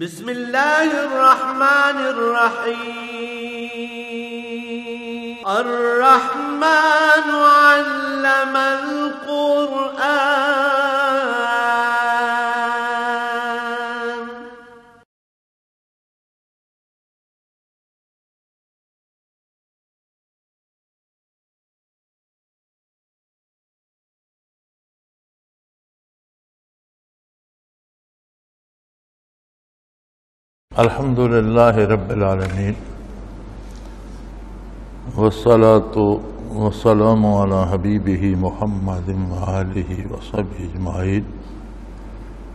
بسم الله الرحمن الرحيم الرحمن علم القرآن. الحمد لله رب العالمين والصلاة والسلام على حبيبه محمد وآله وصحبه أجمعين.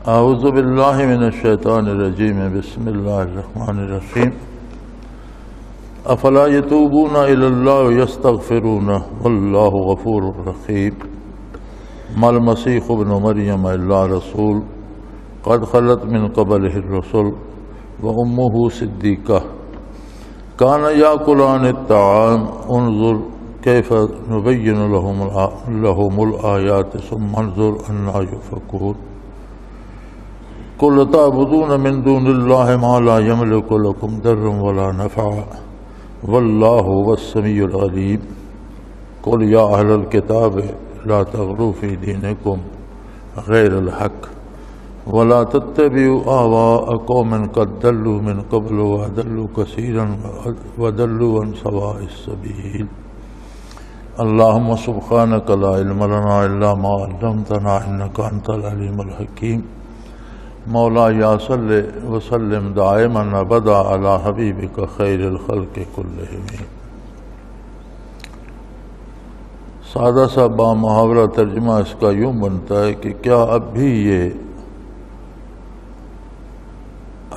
أعوذ بالله من الشيطان الرجيم. بسم الله الرحمن الرحيم. أفلا يتوبون إلى الله ويستغفرونه والله غفور رحيم. ما المسيح ابن مريم إلا رسول قد خلت من قبله الرسل وأمه صديقة كان يأكلان الطعام انظر كيف نبين لهم الآيات ثم انظر أنى يؤفكون. قل تعبدون من دون الله ما لا يملك لكم ضرا ولا نفعا والله هو السميع العليم. قل يا أهل الكتاب لا تغلوا في دينكم غير الحق ولا تتبعوا آواء قوم قد ضلوا من قبل وضلوا كثيرا وضلوا عن سواء السبيل. اللهم سبحانك لا علم لنا إلا ما علمتنا إنك أنت العليم الحكيم. مولاي صل وسلم دائما أبدا على حبيبك خير الخلق كلهم. سادہ سا با محاورہ ترجمہ اس کا یوں بنتا ہے کہ کیا اب بھی یہ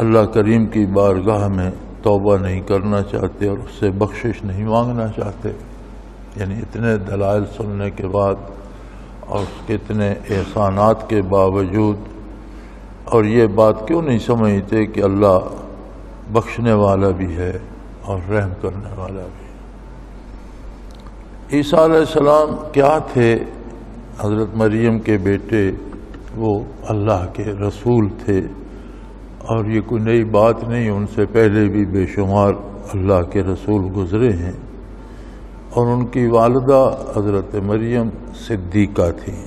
اللہ کریم کی بارگاہ میں توبہ نہیں کرنا چاہتے اور اس سے بخشش نہیں مانگنا چاہتے؟ یعنی اتنے دلائل سننے کے بعد اور اس کے اتنے احسانات کے باوجود اور یہ بات کیوں نہیں سمجھتے کہ اللہ بخشنے والا بھی ہے اور رحم کرنے والا بھی ہے؟ عیسیٰ علیہ السلام کیا تھے؟ حضرت مریم کے بیٹے، وہ اللہ کے رسول تھے اور یہ کوئی نئی بات نہیں، ان سے پہلے بھی بے شمار اللہ کے رسول گزرے ہیں. اور ان کی والدہ حضرت مریم صدیقہ تھیں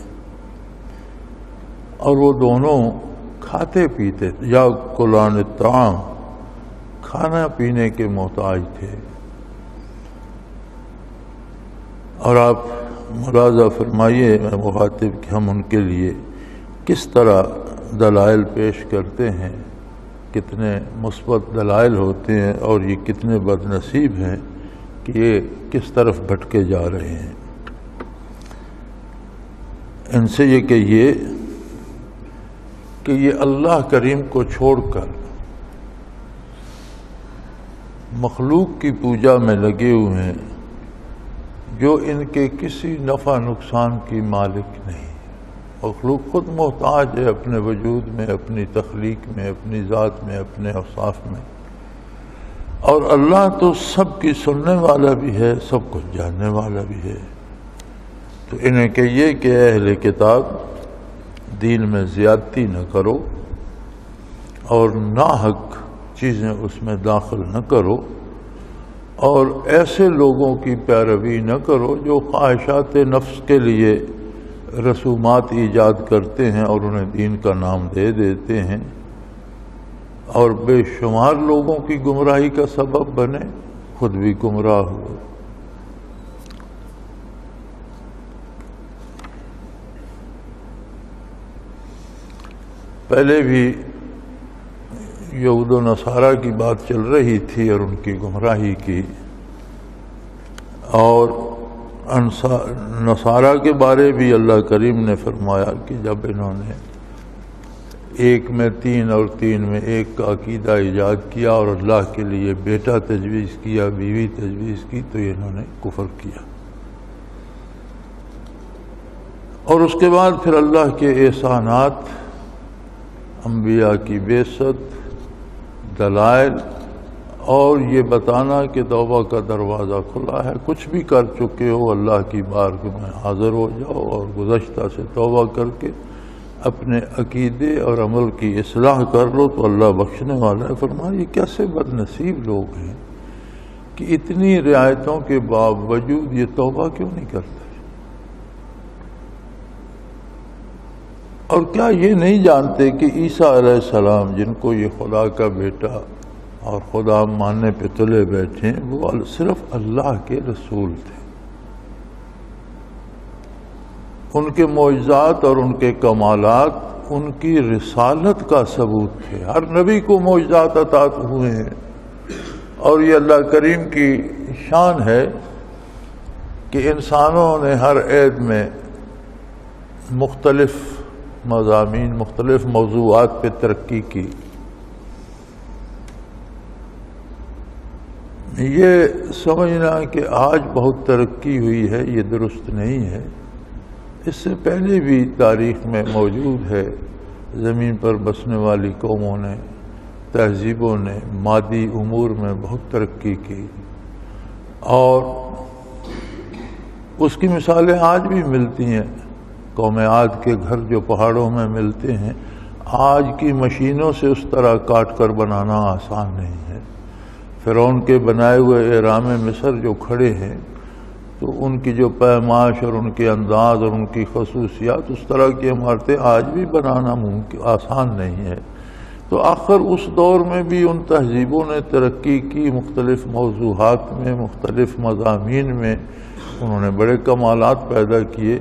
اور وہ دونوں کھاتے پیتے یا کلان الطعام، کھانا پینے کے محتاج تھے. اور آپ ملاحظہ فرمائیے میں مخاطب کہ ہم ان کے لیے کس طرح دلائل پیش کرتے ہیں، کتنے مثبت دلائل ہوتے ہیں اور یہ کتنے بد نصیب ہیں کہ یہ کس طرف بھٹکے جا رہے ہیں. ان سے یہ کہیے کہ یہ اللہ کریم کو چھوڑ کر مخلوق کی پوجا میں لگے ہوئے ہیں جو ان کے کسی نفع نقصان کی مالک نہیں. مخلوق خود محتاج ہے اپنے وجود میں، اپنی تخلیق میں، اپنی ذات میں، اپنے اوصاف میں. اور اللہ تو سب کی سننے والا بھی ہے، سب کچھ جاننے والا بھی ہے. تو انہیں کہیے کہ اہل کتاب دین میں زیادتی نہ کرو اور ناحق چیزیں اس میں داخل نہ کرو اور ایسے لوگوں کی پیروی نہ کرو جو خواہشات نفس کے لیے رسومات ایجاد کرتے ہیں اور انہیں دین کا نام دے دیتے ہیں اور بے شمار لوگوں کی گمراہی کا سبب بنے، خود بھی گمراہ ہوئے. پہلے بھی یہود و نصارہ کی بات چل رہی تھی اور ان کی گمراہی کی، اور نصارہ کے بارے بھی اللہ کریم نے فرمایا کہ جب انہوں نے ایک میں تین اور تین میں ایک کا عقیدہ ایجاد کیا اور اللہ کے لیے بیٹا تجویز کیا، بیوی تجویز کی، تو انہوں نے کفر کیا. اور اس کے بعد پھر اللہ کے احسانات، انبیاء کی بعثت، دلائل اور یہ بتانا کہ توبہ کا دروازہ کھلا ہے، کچھ بھی کر چکے ہو اللہ کی بارگاہ میں حاضر ہو جاؤ اور گزشتہ سے توبہ کر کے اپنے عقیدے اور عمل کی اصلاح کر لو تو اللہ بخشنے والا ہے۔ فرمایا یہ کیسے بد نصیب لوگ ہیں کہ اتنی رعایتوں کے باوجود یہ توبہ کیوں نہیں کرتے؟ اور کیا یہ نہیں جانتے کہ عیسیٰ علیہ السلام جن کو یہ خدا کا بیٹا اور خدا ماننے پہ تلے بیٹھے وہ صرف اللہ کے رسول تھے، ان کے معجزات اور ان کے کمالات ان کی رسالت کا ثبوت تھے۔ ہر نبی کو معجزات عطا ہوئے ہیں، اور یہ اللہ کریم کی شان ہے کہ انسانوں نے ہر عید میں مختلف مضامین، مختلف موضوعات پہ ترقی کی۔ یہ سمجھنا کہ آج بہت ترقی ہوئی ہے یہ درست نہیں ہے۔ اس سے پہلے بھی تاریخ میں موجود ہے، زمین پر بسنے والی قوموں نے، تہذیبوں نے مادی امور میں بہت ترقی کی، اور اس کی مثالیں آج بھی ملتی ہیں۔ قوم عاد کے گھر جو پہاڑوں میں ملتے ہیں آج کی مشینوں سے اس طرح کاٹ کر بنانا آسان نہیں ہے۔ فرعون کے بنائے ہوئے اہرام مصر جو کھڑے ہیں تو ان کی جو پیمائش اور ان کے انداز اور ان کی خصوصیات، اس طرح کی عمارتیں آج بھی بنانا آسان نہیں ہے۔ تو آخر اس دور میں بھی ان تہذیبوں نے ترقی کی، مختلف موضوعات میں، مختلف مضامین میں انہوں نے بڑے کمالات پیدا کیے۔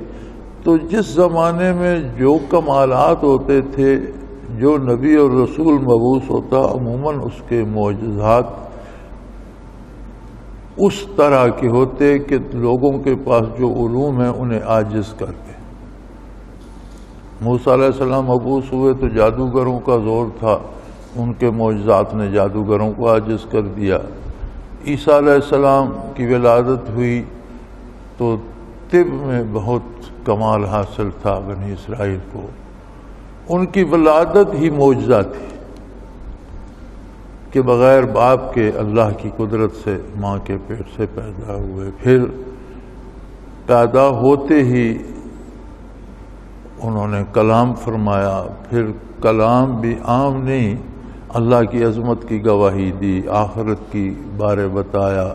تو جس زمانے میں جو کمالات ہوتے تھے، جو نبی اور رسول مبعوث ہوتا عموماً اس کے معجزات اس طرح کے ہوتے کہ لوگوں کے پاس جو علوم ہیں انہیں عاجز کر دے۔ موسیٰ علیہ السلام مبعوث ہوئے تو جادوگروں کا زور تھا، ان کے معجزات نے جادوگروں کو عاجز کر دیا۔ عیسیٰ علیہ السلام کی ولادت ہوئی تو طب میں بہت کمال حاصل تھا بنی اسرائیل کو، ان کی ولادت ہی معجزہ تھی کہ بغیر باپ کے اللہ کی قدرت سے ماں کے پیٹ سے پیدا ہوئے، پھر پیدا ہوتے ہی انہوں نے کلام فرمایا، پھر کلام بھی عام نہیں، اللہ کی عظمت کی گواہی دی، آخرت کی بارے بتایا،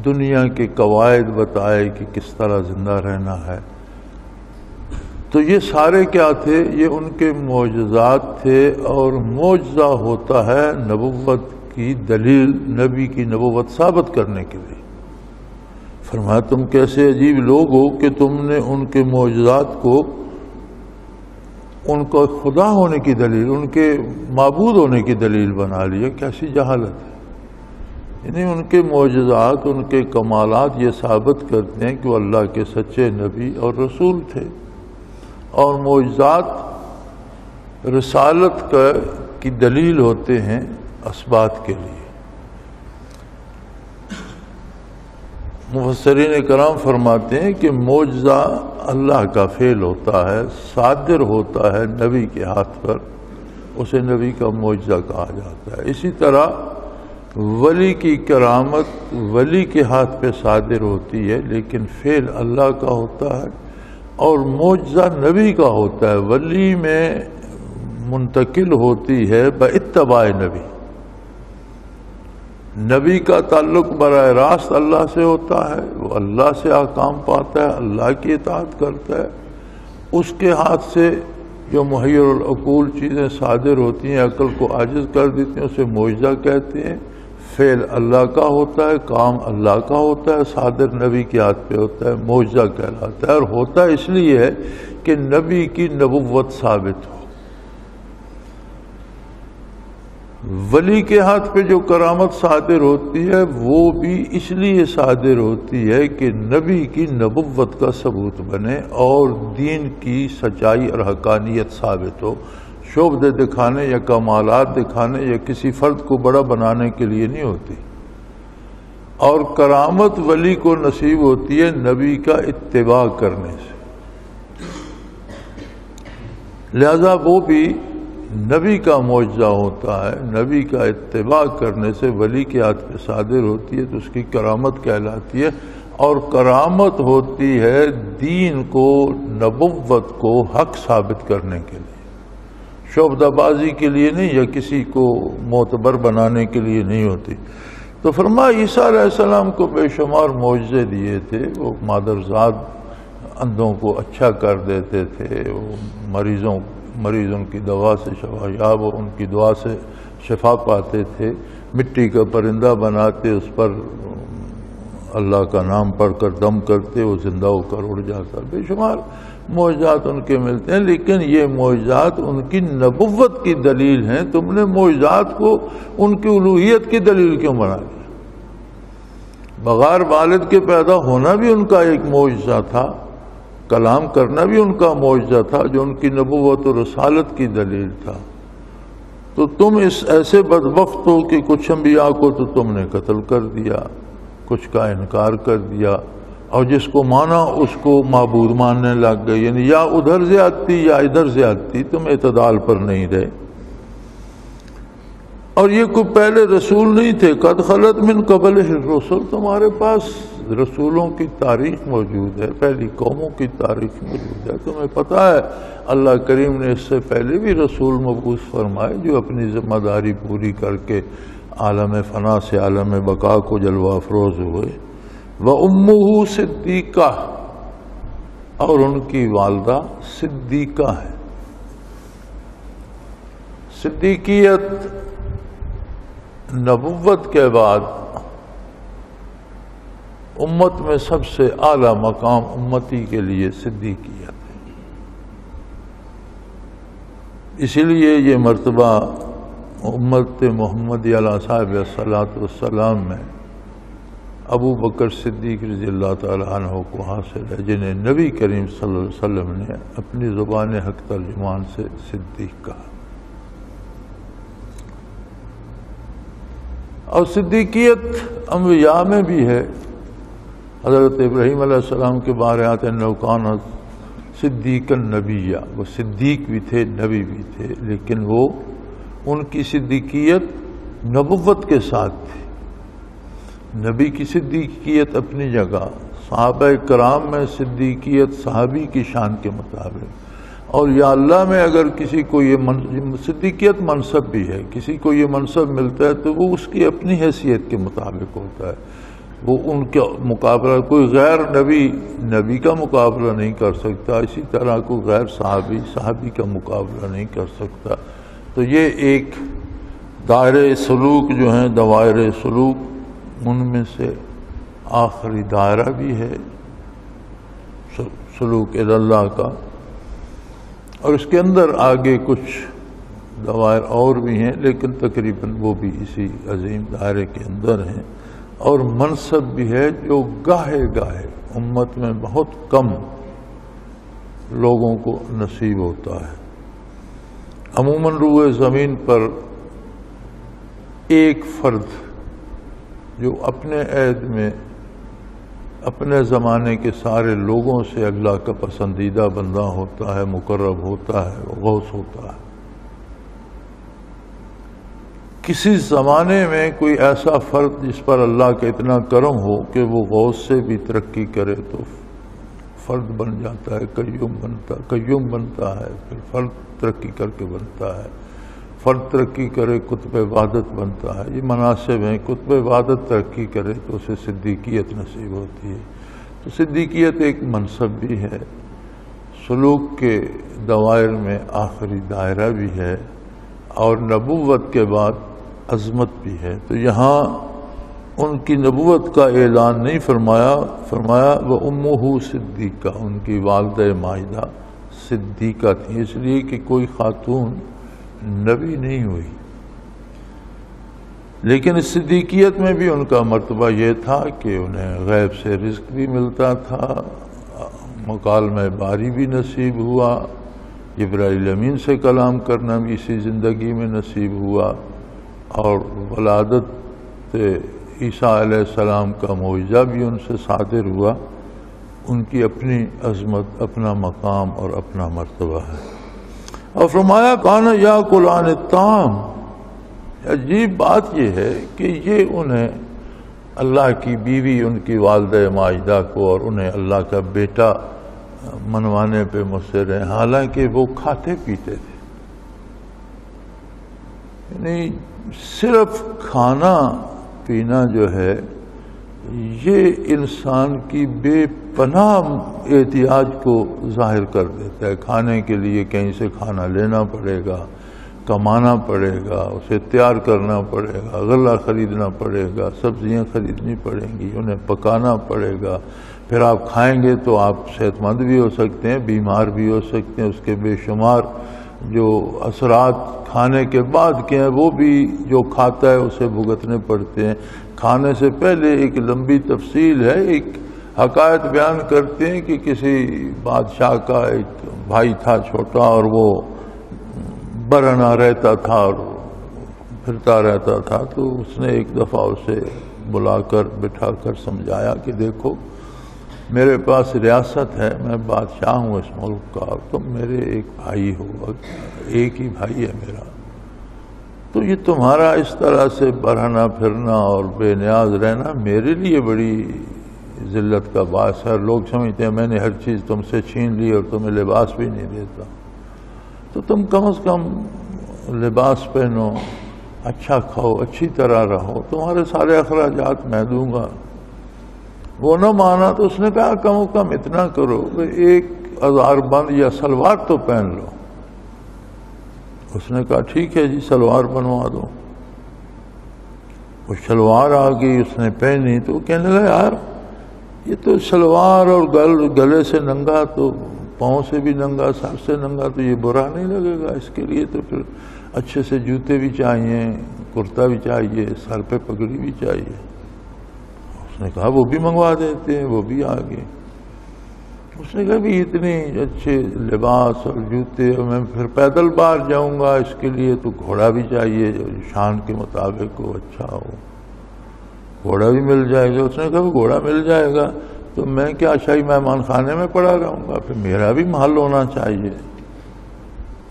دنیا کے قواعد بتائے کہ کس طرح زندہ رہنا ہے۔ تو یہ سارے کیا تھے؟ یہ ان کے معجزات تھے، اور معجزہ ہوتا ہے نبوت کی دلیل، نبی کی نبوت ثابت کرنے کے لیے۔ فرمایا تم کیسے عجیب لوگ ہو کہ تم نے ان کے معجزات کو ان کو خدا ہونے کی دلیل، ان کے معبود ہونے کی دلیل بنا لیا۔ کیسی جہالت ہے! یعنی ان کے معجزات، ان کے کمالات یہ ثابت کرتے ہیں کہ وہ اللہ کے سچے نبی اور رسول تھے، اور معجزات رسالت کی دلیل ہوتے ہیں اثبات کے لیے۔ مفسرین کرام فرماتے ہیں کہ معجزہ اللہ کا فعل ہوتا ہے، صادر ہوتا ہے نبی کے ہاتھ پر، اسے نبی کا معجزہ کہا جاتا ہے۔ اسی طرح ولی کی کرامت ولی کے ہاتھ پہ صادر ہوتی ہے، لیکن فعل اللہ کا ہوتا ہے، اور معجزہ نبی کا ہوتا ہے، ولی میں منتقل ہوتی ہے باتباع نبی۔ نبی کا تعلق براہ راست اللہ سے ہوتا ہے، وہ اللہ سے احکام پاتا ہے، اللہ کی اطاعت کرتا ہے۔ اس کے ہاتھ سے جو محیر العقول چیزیں صادر ہوتی ہیں، عقل کو عاجز کر دیتی ہیں، اسے معجزہ کہتے ہیں۔ فعل اللہ کا ہوتا ہے، کام اللہ کا ہوتا ہے، صادر نبی کے ہاتھ پہ ہوتا ہے، معجزہ کہلاتا ہے، اور ہوتا اس لیے ہے کہ نبی کی نبوت ثابت ہو۔ ولی کے ہاتھ پہ جو کرامت صادر ہوتی ہے وہ بھی اس لیے صادر ہوتی ہے کہ نبی کی نبوت کا ثبوت بنے اور دین کی سچائی اور حقانیت ثابت ہو۔ شعبدے دکھانے یا کمالات دکھانے یا کسی فرد کو بڑا بنانے کے لیے نہیں ہوتی۔ اور کرامت ولی کو نصیب ہوتی ہے نبی کا اتباع کرنے سے، لہذا وہ بھی نبی کا معجزہ ہوتا ہے، نبی کا اتباع کرنے سے ولی کے ہاتھ پہ صادر ہوتی ہے تو اس کی کرامت کہلاتی ہے۔ اور کرامت ہوتی ہے دین کو، نبوت کو حق ثابت کرنے کے لیے۔ شعبدہ بازی کے لیے نہیں یا کسی کو معتبر بنانے کے لیے نہیں ہوتی۔ تو فرمایا عیسیٰ علیہ السلام کو بے شمار معجزے دیے تھے، وہ مادرزاد اندھوں کو اچھا کر دیتے تھے، وہ مریضوں کی دوا سے شفا یاب اور ان کی دعا سے شفا پاتے تھے، مٹی کا پرندہ بناتے، اس پر اللہ کا نام پڑھ کر دم کرتے، وہ زندہ ہو کر اڑ جاتا۔ بے شمار معجزات ان کے ملتے ہیں، لیکن یہ معجزات ان کی نبوت کی دلیل ہیں۔ تم نے معجزات کو ان کی الوہیت کی دلیل کیوں بنا دیا؟ بغیر والد کے پیدا ہونا بھی ان کا ایک معجزہ تھا، کلام کرنا بھی ان کا معجزہ تھا جو ان کی نبوت و رسالت کی دلیل تھا۔ تو تم اس ایسے بدبخت ہو کہ کچھ انبیاء کو تو تم نے قتل کر دیا، کچھ کا انکار کر دیا، اور جس کو مانا اس کو معبود ماننے لگ گئے، یعنی یا ادھر زیادتی یا ادھر زیادتی، تم اعتدال پر نہیں رہے۔ اور یہ کوئی پہلے رسول نہیں تھے، قد خلت من قبلہ الرسل، تمہارے پاس رسولوں کی تاریخ موجود ہے، پہلی قوموں کی تاریخ موجود ہے۔ تمہیں پتہ ہے اللہ کریم نے اس سے پہلے بھی رسول مبعوث فرمائے جو اپنی ذمہ داری پوری کر کے عالم فنا سے عالم بقا کو جلوہ افروز ہوئے۔ وَأُمُّهُ صِدِّیقَةٌ، اور ان کی والدہ صدیقہ ہے۔ صدیقیت نبوت کے بعد امت میں سب سے اعلیٰ مقام امتی کے لیے صدیقیت ہے۔ اسی لیے یہ مرتبہ امت محمدی علیہ صاحب الصلاۃ والسلام میں ابو بکر صدیق رضی اللہ تعالیٰ عنہ کو حاصل ہے، جنہیں نبی کریم صلی اللہ علیہ وسلم نے اپنی زبان حق ترجمان سے صدیق کہا۔ اور صدیقیت انبیاء میں بھی ہے۔ حضرت ابراہیم علیہ السلام کے بارے آتے ہیں انہ کان صدیقا نبیہ، وہ صدیق بھی تھے، نبی بھی تھے، لیکن وہ ان کی صدیقیت نبوت کے ساتھ تھی۔ نبی کی صدیقیت اپنی جگہ، صحابہ کرام میں صدیقیت صحابی کی شان کے مطابق، اور یا اللہ میں اگر کسی کو یہ صدیقیت منصب بھی ہے، کسی کو یہ منصب ملتا ہے تو وہ اس کی اپنی حیثیت کے مطابق ہوتا ہے، وہ ان کا مقابلہ کوئی غیر نبی کا مقابلہ نہیں کر سکتا، اسی طرح کوئی غیر صحابی کا مقابلہ نہیں کر سکتا۔ تو یہ ایک دائرہ سلوک جو ہیں، دوائر سلوک، ان میں سے آخری دائرہ بھی ہے سلوک اللہ کا، اور اس کے اندر آگے کچھ دوائر اور بھی ہیں، لیکن تقریباً وہ بھی اسی عظیم دائرے کے اندر ہیں۔ اور منصب بھی ہے جو گاہے گاہے امت میں بہت کم لوگوں کو نصیب ہوتا ہے۔ عموماً روئے زمین پر ایک فرد جو اپنے عہد میں اپنے زمانے کے سارے لوگوں سے اللہ کا پسندیدہ بندہ ہوتا ہے، مقرب ہوتا ہے، وہ غوث ہوتا ہے۔ کسی زمانے میں کوئی ایسا فرد جس پر اللہ کا اتنا کرم ہو کہ وہ غوث سے بھی ترقی کرے تو فرد بن جاتا ہے، قیوم بنتا ہے، پھر فرد ترقی کر کے بنتا ہے، فرد ترقی کرے قطب عبادت بنتا ہے۔ یہ مناسب ہیں، قطب عبادت ترقی کرے تو اسے صدیقیت نصیب ہوتی ہے۔ تو صدیقیت ایک منصب بھی ہے، سلوک کے دوائر میں آخری دائرہ بھی ہے، اور نبوت کے بعد عظمت بھی ہے۔ تو یہاں ان کی نبوت کا اعلان نہیں فرمایا وَأُمُّهُ صدیقہ، ان کی والدہ ماجدہ صدیقہ تھی، اس لیے کہ کوئی خاتون نبی نہیں ہوئی۔ لیکن اس صدیقیت میں بھی ان کا مرتبہ یہ تھا کہ انہیں غیب سے رزق بھی ملتا تھا، مکالمہ باری بھی نصیب ہوا، جبرائیل امین سے کلام کرنا بھی اسی زندگی میں نصیب ہوا، اور ولادت عیسیٰ علیہ السلام کا معجزہ بھی ان سے صادر ہوا۔ ان کی اپنی عظمت، اپنا مقام اور اپنا مرتبہ ہے۔ اور فرمایا کان یاکلان الطعام، عجیب بات یہ ہے کہ یہ انہیں اللہ کی بیوی، ان کی والدہ ماجدہ کو اور انہیں اللہ کا بیٹا منوانے پہ مصر ہیں، حالانکہ وہ کھاتے پیتے تھے۔ یعنی صرف کھانا پینا جو ہے یہ انسان کی بے پناہ احتیاج کو ظاہر کر دیتا ہے. کھانے کے لیے کہیں سے کھانا لینا پڑے گا، کمانا پڑے گا، اسے تیار کرنا پڑے گا، غلہ خریدنا پڑے گا، سبزیاں خریدنی پڑیں گی، انہیں پکانا پڑے گا. پھر آپ کھائیں گے تو آپ صحت مند بھی ہو سکتے ہیں، بیمار بھی ہو سکتے ہیں. اس کے بے شمار جو اثرات کھانے کے بعد کے ہیں وہ بھی جو کھاتا ہے اسے بھگتنے پڑتے ہیں. کھانے سے پہلے ایک لمبی تفصیل ہے. ایک حکایت بیان کرتے ہیں کہ کسی بادشاہ کا ایک بھائی تھا چھوٹا، اور وہ برہنہ رہتا تھا اور پھرتا رہتا تھا. تو اس نے ایک دفعہ اسے بلا کر بٹھا کر سمجھایا کہ دیکھو میرے پاس ریاست ہے، میں بادشاہ ہوں اس ملک کا، اور تم میرے ایک بھائی ہو، ایک ہی بھائی ہے میرا. تو یہ تمہارا اس طرح سے برہنہ پھرنا اور بے نیاز رہنا میرے لیے بڑی ذلت کا باعث ہے. لوگ سمجھتے ہیں میں نے ہر چیز تم سے چھین لی اور تمہیں لباس بھی نہیں دیتا. تو تم کم از کم لباس پہنو، اچھا کھاؤ، اچھی طرح رہو، تمہارے سارے اخراجات میں دوں گا. وہ نہ مانا تو اس نے کہا کم و کم اتنا کرو کہ 1000 بند یا سلوار تو پہن لو. اس نے کہا ٹھیک ہے جی سلوار بنوا دو. وہ شلوار آ گئی، اس نے پہنی تو کہنے لگا یار یہ تو شلوار اور گلے سے ننگا تو پاؤں سے بھی ننگا، سر سے ننگا، تو یہ برا نہیں لگے گا. اس کے لیے تو پھر اچھے سے جوتے بھی چاہیے، کرتا بھی چاہیے، سر پہ پگڑی بھی چاہیے. اس نے کہا وہ بھی منگوا دیتے ہیں. وہ بھی آ گئے. اس نے کہا بھی اتنے اچھے لباس اور جوتے، میں پھر پیدل باہر جاؤں گا، اس کے لیے تو گھوڑا بھی چاہیے جو شان کے مطابق ہو، اچھا ہو. گھوڑا بھی مل جائے گا. اس نے کہا گھوڑا مل جائے گا تو میں کیا شاہی مہمان خانے میں پڑا رہوں گا؟ پھر میرا بھی محل ہونا چاہیے.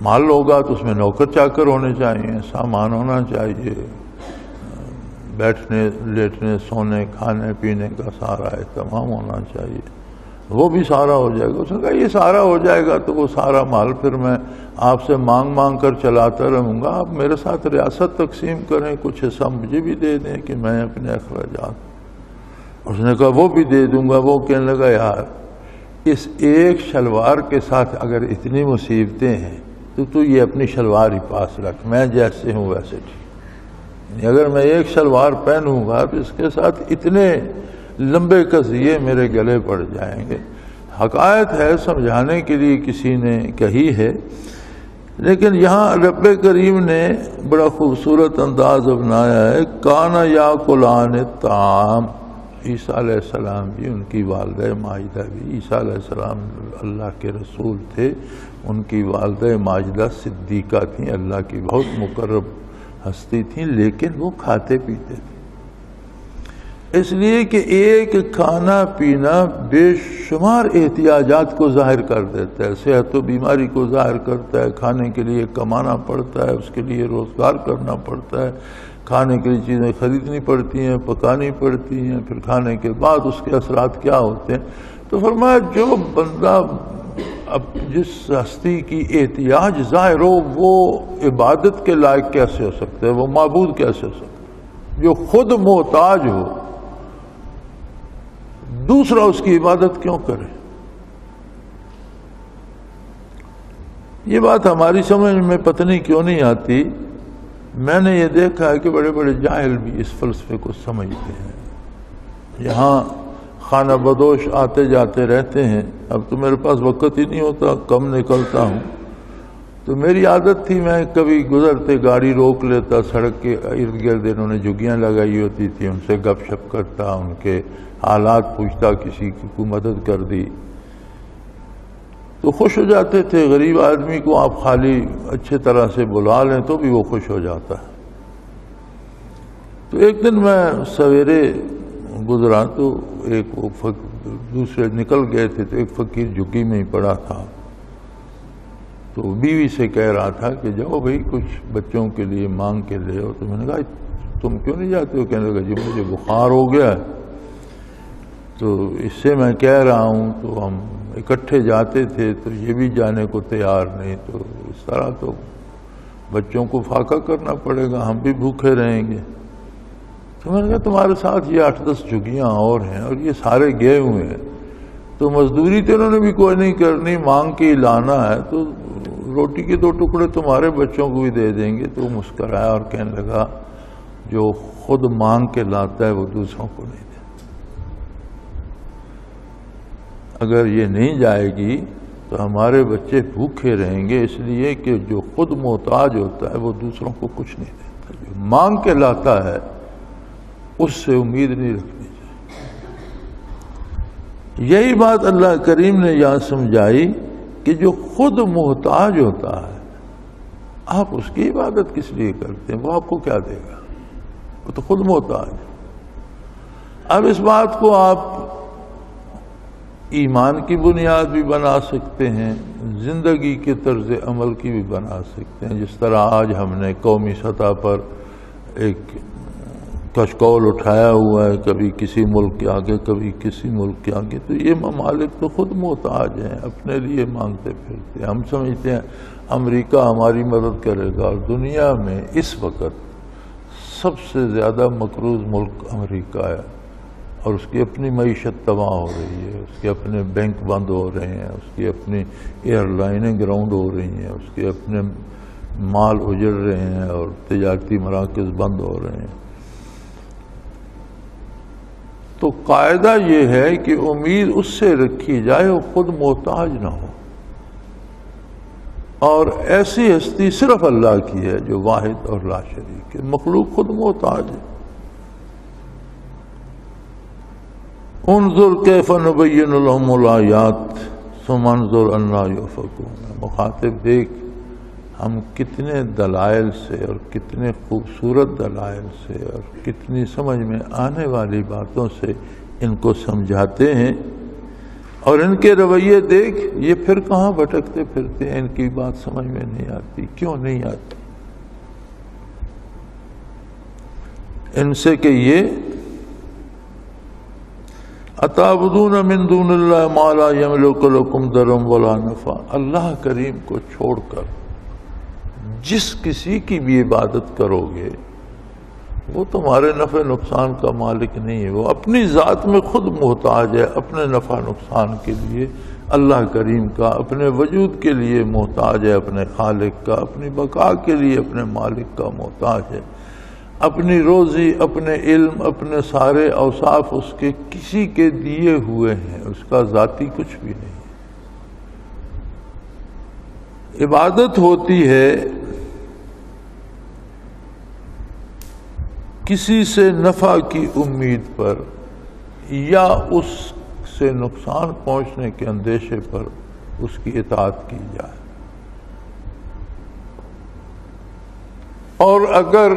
محل ہوگا تو اس میں نوکر چاکر ہونے چاہیے، سامان ہونا چاہیے، بیٹھنے لیٹنے سونے کھانے پینے کا سارا اہتمام ہونا چاہیے. وہ بھی سارا ہو جائے گا. اس نے کہا یہ سارا ہو جائے گا تو وہ سارا مال پھر میں آپ سے مانگ مانگ کر چلاتا رہوں گا. آپ میرے ساتھ ریاست تقسیم کریں، کچھ حصہ مجھے بھی دے دیں کہ میں اپنے اخراجات. اس نے کہا وہ بھی دے دوں گا. وہ کہنے لگا یار اس ایک شلوار کے ساتھ اگر اتنی مصیبتیں ہیں تو یہ اپنی شلوار ہی پاس رکھ، میں جیسے ہوں ویسے ٹھیک. اگر میں ایک شلوار پہنوں گا تو اس کے ساتھ اتنے لمبے قضیے میرے گلے پڑ جائیں گے. حکایت ہے، سمجھانے کے لیے کسی نے کہی ہے، لیکن یہاں رب کریم نے بڑا خوبصورت انداز اپنایا ہے. کانا یاکلان الطعام. عیسیٰ علیہ السلام بھی، ان کی والدہ ماجدہ بھی، عیسیٰ علیہ السلام اللہ کے رسول تھے، ان کی والدہ ماجدہ صدیقہ تھیں، اللہ کی بہت مقرب ہستی تھیں، لیکن وہ کھاتے پیتے تھے. اس لیے کہ ایک کھانا پینا بے شمار احتیاجات کو ظاہر کر دیتا ہے. صحت و بیماری کو ظاہر کرتا ہے. کھانے کے لیے کمانا پڑتا ہے، اس کے لیے روزگار کرنا پڑتا ہے، کھانے کے لیے چیزیں خریدنی پڑتی ہیں، پکانی پڑتی ہیں، پھر کھانے کے بعد اس کے اثرات کیا ہوتے ہیں. تو فرمایا جو بندہ اب جس ہستی کی احتیاج ظاہر ہو وہ عبادت کے لائق کیسے ہو سکتا ہے، وہ معبود کیسے ہو سکتا ہے؟ جو خود محتاج ہو دوسرا اس کی عبادت کیوں کرے؟ یہ بات ہماری سمجھ میں پتہ نہیں کیوں نہیں آتی. میں نے یہ دیکھا ہے کہ بڑے بڑے جاہل بھی اس فلسفے کو سمجھتے ہیں. یہاں خانہ بدوش آتے جاتے رہتے ہیں. اب تو میرے پاس وقت ہی نہیں ہوتا، کم نکلتا ہوں. تو میری عادت تھی میں کبھی گزرتے گاڑی روک لیتا، سڑک کے ارد گرد انہوں نے جھگیاں لگائی ہوتی تھی، ان سے گپ شپ کرتا، ان کے حالات پوچھتا، کسی کی کوئی مدد کر دی تو خوش ہو جاتے تھے. غریب آدمی کو آپ خالی اچھے طرح سے بلا لیں تو بھی وہ خوش ہو جاتا ہے. تو ایک دن میں سویرے گزرا تو ایک دوسرے نکل گئے تھے تو ایک فقیر جھگی میں ہی پڑا تھا. تو بیوی سے کہہ رہا تھا کہ جاؤ بھائی کچھ بچوں کے لیے مانگ کے لے آؤ. تو میں نے کہا تم کیوں نہیں جاتے ہو؟ کہنے لگا جی مجھے بخار ہو گیا ہے تو اس سے میں کہہ رہا ہوں. تو ہم اکٹھے جاتے تھے تو یہ بھی جانے کو تیار نہیں. تو اس طرح تو بچوں کو فاقہ کرنا پڑے گا، ہم بھی بھوکے رہیں گے۔ تو میں نے کہا تمہارے ساتھ یہ 8-10 جھگیاں اور ہیں اور یہ سارے گئے ہوئے ہیں، تو مزدوری تو انہوں نے بھی کوئی نہیں کرنی، مانگ کے لانا ہے، تو روٹی کے 2 ٹکڑے تمہارے بچوں کو بھی دے دیں گے۔ تو وہ مسکرایا اور کہنے لگا جو خود مانگ کے لاتا ہے وہ دوسروں کو نہیں دیتا۔ اگر یہ نہیں جائے گی تو ہمارے بچے بھوکے رہیں گے، اس لیے کہ جو خود محتاج ہوتا ہے وہ دوسروں کو کچھ نہیں دیتا، جو مانگ کے لاتا ہے اس سے امید نہیں رکھنی چاہیے۔ یہی بات اللہ کریم نے یہاں سمجھائی کہ جو خود محتاج ہوتا ہے آپ اس کی عبادت کس لیے کرتے ہیں، وہ آپ کو کیا دے گا، وہ تو خود محتاج ہے۔ اب اس بات کو آپ ایمان کی بنیاد بھی بنا سکتے ہیں، زندگی کے طرز عمل کی بھی بنا سکتے ہیں۔ جس طرح آج ہم نے قومی سطح پر ایک کشکول اٹھایا ہوا ہے، کبھی کسی ملک کے آگے کبھی کسی ملک کے آگے، تو یہ ممالک تو خود محتاج ہیں، اپنے لیے مانگتے پھرتے ہیں۔ ہم سمجھتے ہیں امریکہ ہماری مدد کرے گا، اور دنیا میں اس وقت سب سے زیادہ مقروض ملک امریکہ ہے، اور اس کی اپنی معیشت تباہ ہو رہی ہے، اس کے اپنے بینک بند ہو رہے ہیں، اس کی اپنی ایئر لائنیں گراؤنڈ ہو رہی ہیں، اس کے اپنے مال اجڑ رہے ہیں اور تجارتی مراکز بند ہو رہے ہیں۔ تو قاعدہ یہ ہے کہ امید اس سے رکھی جائے وہ خود محتاج نہ ہو، اور ایسی ہستی صرف اللہ کی ہے جو واحد اور لا شریک ہے، مخلوق خود محتاج ہے۔ انظر کیف نبین لهم الآیات ثم انظر انا یؤفکون۔ مخاطب دیکھ ہم کتنے دلائل سے اور کتنے خوبصورت دلائل سے اور کتنی سمجھ میں آنے والی باتوں سے ان کو سمجھاتے ہیں، اور ان کے رویے دیکھ یہ پھر کہاں بھٹکتے پھرتے ہیں، ان کی بات سمجھ میں نہیں آتی۔ کیوں نہیں آتی؟ ان سے کہ یہ اتعبدون من دون اللہ ما لا یملک لکم ضرا ولا نفع، اللہ کریم کو چھوڑ کر جس کسی کی بھی عبادت کرو گے وہ تمہارے نفع نقصان کا مالک نہیں ہے، وہ اپنی ذات میں خود محتاج ہے، اپنے نفع نقصان کے لیے اللہ کریم کا، اپنے وجود کے لیے محتاج ہے، اپنے خالق کا، اپنی بقا کے لیے اپنے مالک کا محتاج ہے، اپنی روزی، اپنے علم، اپنے سارے اوصاف اس کے کسی کے دیے ہوئے ہیں، اس کا ذاتی کچھ بھی نہیں۔ عبادت ہوتی ہے کسی سے نفع کی امید پر یا اس سے نقصان پہنچنے کے اندیشے پر اس کی اطاعت کی جائے، اور اگر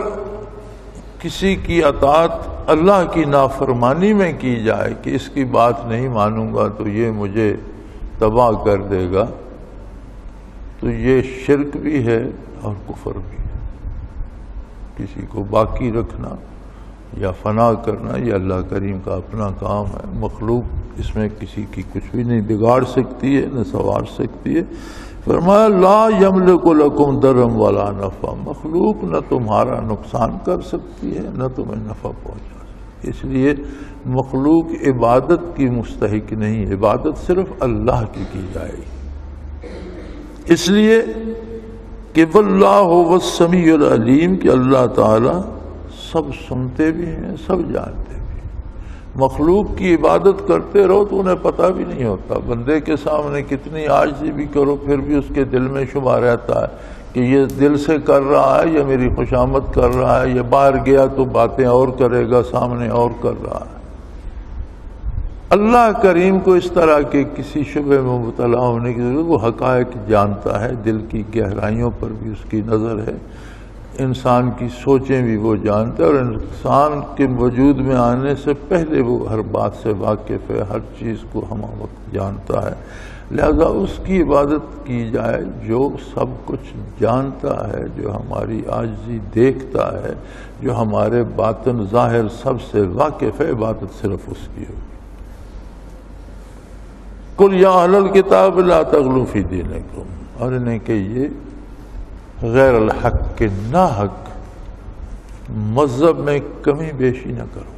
کسی کی اطاعت اللہ کی نافرمانی میں کی جائے کہ اس کی بات نہیں مانوں گا تو یہ مجھے تباہ کر دے گا، تو یہ شرک بھی ہے اور کفر بھی ہے۔ کسی کو باقی رکھنا یا فنا کرنا یہ اللہ کریم کا اپنا کام ہے، مخلوق اس میں کسی کی کچھ بھی نہیں بگاڑ سکتی ہے نہ سنوار سکتی ہے۔ فرمایا لا یملک لکم ضرا ولا نفع، مخلوق نہ تمہارا نقصان کر سکتی ہے نہ تمہیں نفع پہنچا سکتی، اس لیے مخلوق عبادت کی مستحق نہیں، عبادت صرف اللہ کی جائے گی، اس لیے کہ واللہ هو السمیع العلیم، کہ اللہ تعالی سب سنتے بھی ہیں سب جانتے بھی ہیں۔ مخلوق کی عبادت کرتے رہو تو انہیں پتہ بھی نہیں ہوتا، بندے کے سامنے کتنی عاجزی بھی کرو پھر بھی اس کے دل میں شبہ رہتا ہے کہ یہ دل سے کر رہا ہے یا میری خوشامد کر رہا ہے، یا باہر گیا تو باتیں اور کرے گا سامنے اور کر رہا ہے۔ اللہ کریم کو اس طرح کے کسی شبہ میں مبتلا ہونے کی ضرورت، وہ حقائق جانتا ہے، دل کی گہرائیوں پر بھی اس کی نظر ہے، انسان کی سوچیں بھی وہ جانتا ہے، اور انسان کے وجود میں آنے سے پہلے وہ ہر بات سے واقف ہے، ہر چیز کو ہم وقت جانتا ہے، لہذا اس کی عبادت کی جائے جو سب کچھ جانتا ہے، جو ہماری عاجزی دیکھتا ہے، جو ہمارے باطن ظاہر سب سے واقف ہے، عبادت صرف اس کی ہوگی۔ قل یا اہل الکتاب لا تغلوا فی دینکم، اور انہیں کہیے غیر الحق کے ناحق مذہب میں کمی بیشی نہ کرو.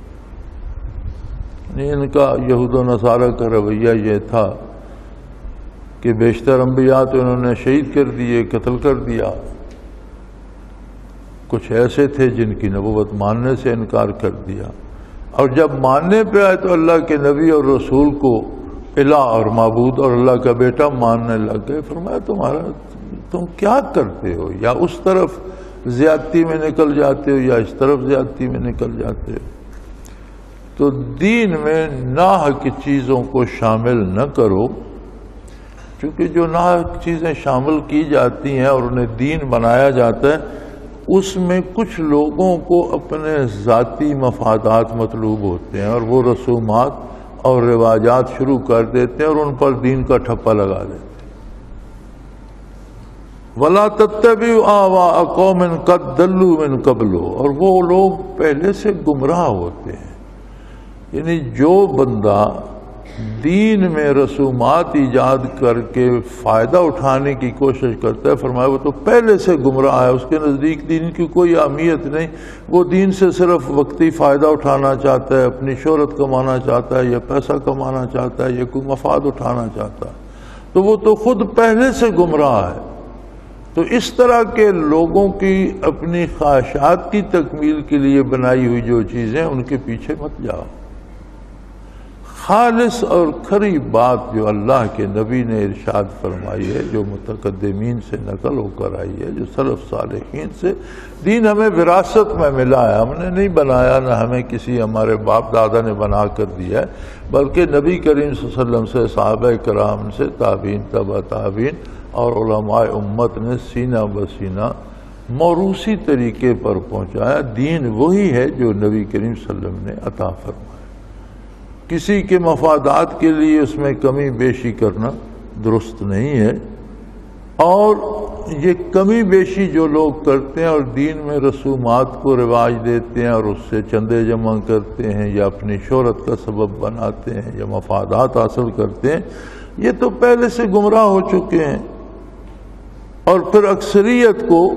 ان کا یہود و نصارہ کا رویہ یہ تھا کہ بیشتر انبیاء تو انہوں نے شہید کر دیے، قتل کر دیا. کچھ ایسے تھے جن کی نبوت ماننے سے انکار کر دیا، اور جب ماننے پہ آئے تو اللہ کے نبی اور رسول کو الہ اور معبود اور اللہ کا بیٹا ماننے لگ گئے. فرمایا تم کیا کرتے ہو؟ یا اس طرف زیادتی میں نکل جاتے ہو یا اس طرف زیادتی میں نکل جاتے ہو. تو دین میں ناحق چیزوں کو شامل نہ کرو، کیونکہ جو ناحق چیزیں شامل کی جاتی ہیں اور انہیں دین بنایا جاتا ہے، اس میں کچھ لوگوں کو اپنے ذاتی مفادات مطلوب ہوتے ہیں اور وہ رسومات اور رواجات شروع کر دیتے ہیں اور ان پر دین کا ٹھپا لگا دیتے ہیں. وَلَا تَتَّبِعُوا أَهْوَاءَ قَوْمٍ قَدْ ضَلُّوا مِن قَبْلُ، اور وہ لوگ پہلے سے گمراہ ہوتے ہیں. یعنی جو بندہ دین میں رسومات ایجاد کر کے فائدہ اٹھانے کی کوشش کرتا ہے، فرمایا وہ تو پہلے سے گمراہ ہے. اس کے نزدیک دین کی کوئی اہمیت نہیں، وہ دین سے صرف وقتی فائدہ اٹھانا چاہتا ہے، اپنی شہرت کمانا چاہتا ہے یا پیسہ کمانا چاہتا ہے یا کوئی مفاد اٹھانا چاہتا ہے، تو وہ تو خود پہلے سے گمراہ ہے. تو اس طرح کے لوگوں کی اپنی خواہشات کی تکمیل کے لیے بنائی ہوئی جو چیزیں ان کے پیچھے مت جاؤ. خالص اور کھری بات جو اللہ کے نبی نے ارشاد فرمائی ہے، جو متقدمین سے نقل ہو کر آئی ہے، جو سلف صالحین سے، دین ہمیں وراثت میں ملا ہے. ہم نے نہیں بنایا، نہ ہمیں کسی ہمارے باپ دادا نے بنا کر دیا ہے، بلکہ نبی کریم صلی اللہ علیہ وسلم سے، صحابہ کرام سے، تابعین، تبع تابعین اور علماء امت نے سینہ بسینہ موروثی طریقے پر پہنچایا. دین وہی ہے جو نبی کریم صلی اللہ علیہ وسلم نے عطا فرمایا. کسی کے مفادات کے لیے اس میں کمی بیشی کرنا درست نہیں ہے. اور یہ کمی بیشی جو لوگ کرتے ہیں اور دین میں رسومات کو رواج دیتے ہیں اور اس سے چندے جمع کرتے ہیں یا اپنی شہرت کا سبب بناتے ہیں یا مفادات حاصل کرتے ہیں، یہ تو پہلے سے گمراہ ہو چکے ہیں. اور پھر اکثریت کو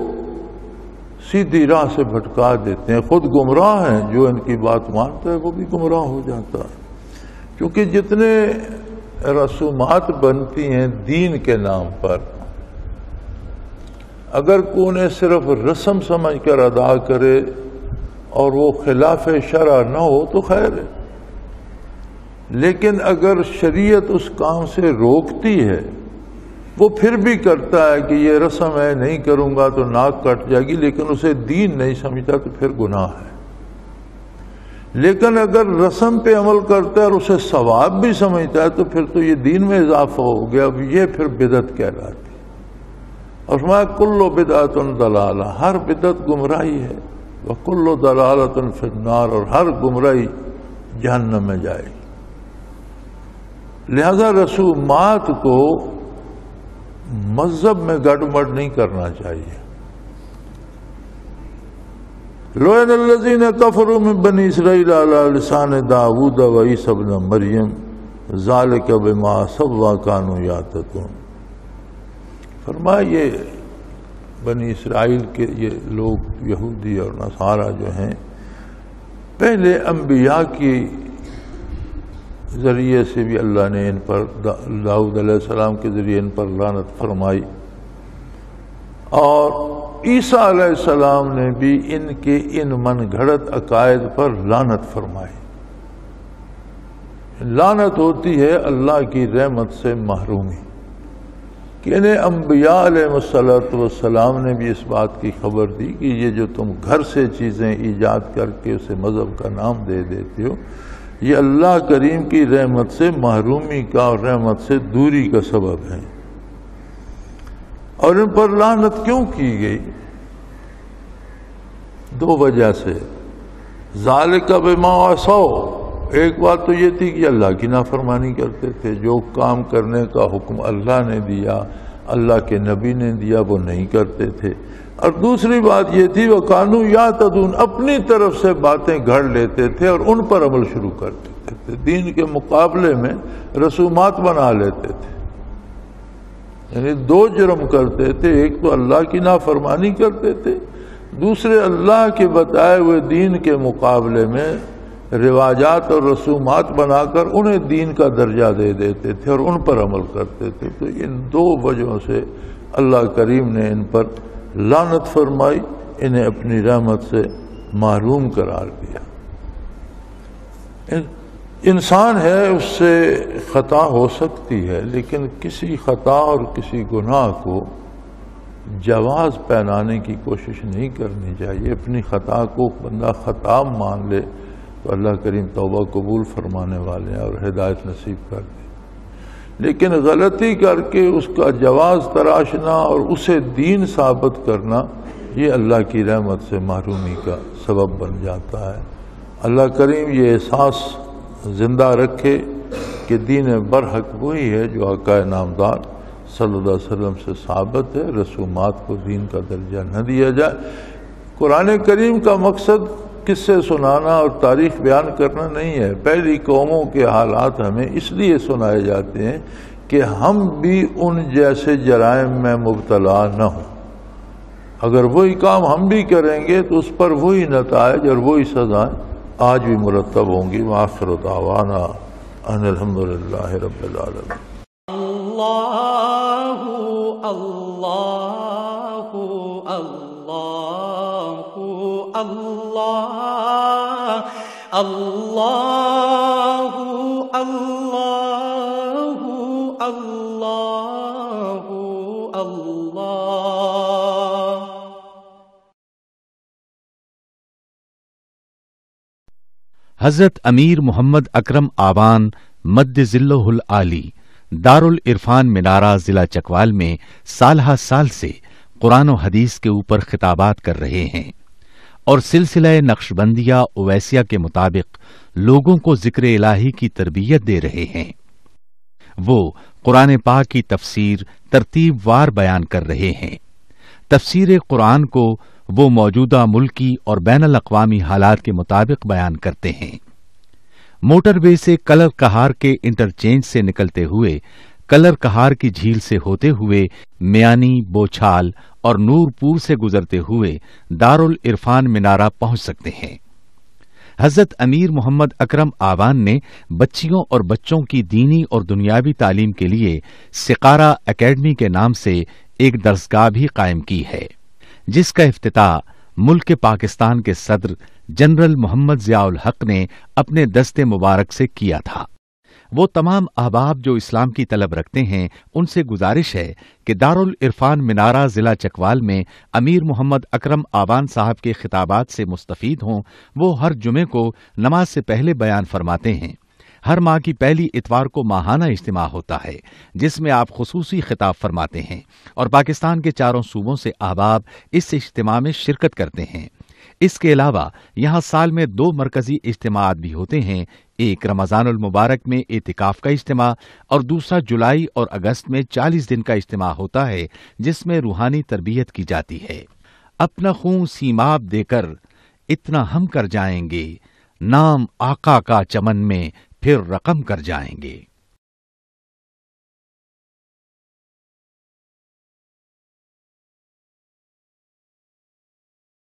سیدھی راہ سے بھٹکا دیتے ہیں. خود گمراہ ہیں، جو ان کی بات مانتا ہے وہ بھی گمراہ ہو جاتا ہے. کیونکہ جتنے رسومات بنتی ہیں دین کے نام پر، اگر کوئی انہیں صرف رسم سمجھ کر ادا کرے اور وہ خلاف شرع نہ ہو تو خیر ہے، لیکن اگر شریعت اس کام سے روکتی ہے، وہ پھر بھی کرتا ہے کہ یہ رسم ہے، نہیں کروں گا تو ناک کٹ جائے گی، لیکن اسے دین نہیں سمجھتا تو پھر گناہ ہے. لیکن اگر رسم پہ عمل کرتا ہے اور اسے ثواب بھی سمجھتا ہے تو پھر تو یہ دین میں اضافہ ہو گیا. اب یہ پھر بدعت کہلاتی. اور فرمایا کل بدعۃ ضلالہ، ہر بدعت گمراہی ہے. وکل ضلالۃ فی النار، اور ہر گمراہی جہنم میں جائے گی. لہذا رسومات کو مذہب میں گڑبڑ نہیں کرنا چاہیے. لعن الذین کفروا من بنی اسرائیل علی لسان داؤد و عیسی ابن مریم ذالک بما عصوا وکانوا یعتدون. فرمایا یہ بنی اسرائیل کے یہ لوگ یہودی اور نصارہ جو ہیں، پہلے انبیاء کی ذریعے سے بھی اللہ نے ان پر، داؤد علیہ السلام کے ذریعے ان پر لعنت فرمائی، اور عیسیٰ علیہ السلام نے بھی ان کے ان من گھڑت عقائد پر لعنت فرمائی. لعنت ہوتی ہے اللہ کی رحمت سے محرومی. کہ انہیں انبیاء علیہ السلام نے بھی اس بات کی خبر دی کہ یہ جو تم گھر سے چیزیں ایجاد کر کے اسے مذہب کا نام دے دیتے ہو، یہ اللہ کریم کی رحمت سے محرومی کا اور رحمت سے دوری کا سبب ہے. اور ان پر لعنت کیوں کی گئی؟ دو وجہ سے. ذالک بما عصوا، ایک بات تو یہ تھی کہ اللہ کی نافرمانی کرتے تھے، جو کام کرنے کا حکم اللہ نے دیا، اللہ کے نبی نے دیا، وہ نہیں کرتے تھے. اور دوسری بات یہ تھی وَكَانُوا يَعْتَدُونَ، اپنی طرف سے باتیں گھڑ لیتے تھے اور ان پر عمل شروع کر دیتے تھے. دین کے مقابلے میں رسومات بنا لیتے تھے. یعنی دو جرم کرتے تھے، ایک تو اللہ کی نافرمانی کرتے تھے، دوسرے اللہ کے بتائے ہوئے دین کے مقابلے میں رواجات اور رسومات بنا کر انہیں دین کا درجہ دے دیتے تھے اور ان پر عمل کرتے تھے۔ تو ان دو وجہوں سے اللہ کریم نے ان پر لعنت فرمائی، انہیں اپنی رحمت سے محروم قرار دیا۔ انسان ہے، اس سے خطا ہو سکتی ہے، لیکن کسی خطا اور کسی گناہ کو جواز پہنانے کی کوشش نہیں کرنی چاہیے۔ اپنی خطا کو بندہ خطا مان لے تو اللہ کریم توبہ قبول فرمانے والے ہیں اور ہدایت نصیب کر دے، لیکن غلطی کر کے اس کا جواز تراشنا اور اسے دین ثابت کرنا، یہ اللہ کی رحمت سے محرومی کا سبب بن جاتا ہے۔ اللہ کریم یہ احساس زندہ رکھے کہ دین برحق وہی ہے جو آقا نامدار صلی اللہ علیہ وسلم سے ثابت ہے، رسومات کو دین کا درجہ نہ دیا جائے۔ قرآن کریم کا مقصد قصے سنانا اور تاریخ بیان کرنا نہیں ہے۔ پہلی قوموں کے حالات ہمیں اس لیے سنائے جاتے ہیں کہ ہم بھی ان جیسے جرائم میں مبتلا نہ ہوں۔ اگر وہی کام ہم بھی کریں گے تو اس پر وہی نتائج اور وہی سزائیں آج بھی مرتب ہوں گی۔ وآخر دعوانا ان الحمدللہ رب العالمین۔ اللہ اللہ اللہ اللہ اللہ اللہ اللہ اللہ۔ حضرت امیر محمد اکرم آوان مد ذلہ العالی دارالعرفان منارہ ضلع چکوال میں سالہ سال سے قرآن و حدیث کے اوپر خطابات کر رہے ہیں اور سلسلہ نقشبندیہ اویسیہ کے مطابق لوگوں کو ذکر الہی کی تربیت دے رہے ہیں۔ وہ قرآن پاک کی تفسیر ترتیب وار بیان کر رہے ہیں۔ تفسیر قرآن کو وہ موجودہ ملکی اور بین الاقوامی حالات کے مطابق بیان کرتے ہیں۔ موٹر وے سے کلر کہار کے انٹرچینج سے نکلتے ہوئے کلر کہار کی جھیل سے ہوتے ہوئے میانی، بوچھال اور نور پور سے گزرتے ہوئے دارالعرفان منارہ پہنچ سکتے ہیں۔ حضرت امیر محمد اکرم آوان نے بچیوں اور بچوں کی دینی اور دنیاوی تعلیم کے لیے سقارہ اکیڈمی کے نام سے ایک درسگاہ بھی قائم کی ہے، جس کا افتتاح ملک پاکستان کے صدر جنرل محمد ضیاء الحق نے اپنے دست مبارک سے کیا تھا۔ وہ تمام احباب جو اسلام کی طلب رکھتے ہیں ان سے گزارش ہے کہ دارالعرفان منارہ ضلع چکوال میں امیر محمد اکرم آوان صاحب کے خطابات سے مستفید ہوں۔ وہ ہر جمعے کو نماز سے پہلے بیان فرماتے ہیں۔ ہر ماہ کی پہلی اتوار کو ماہانہ اجتماع ہوتا ہے جس میں آپ خصوصی خطاب فرماتے ہیں اور پاکستان کے چاروں صوبوں سے احباب اس اجتماع میں شرکت کرتے ہیں۔ اس کے علاوہ یہاں سال میں 2 مرکزی اجتماعات بھی ہوتے ہیں، ایک رمضان المبارک میں اعتکاف کا اجتماع اور دوسرا جولائی اور اگست میں 40 دن کا اجتماع ہوتا ہے جس میں روحانی تربیت کی جاتی ہے۔ اپنا خون سیماب دے کر اتنا ہم کر جائیں گے، نام آقا کا چمن میں پھر رقم کر جائیں گے۔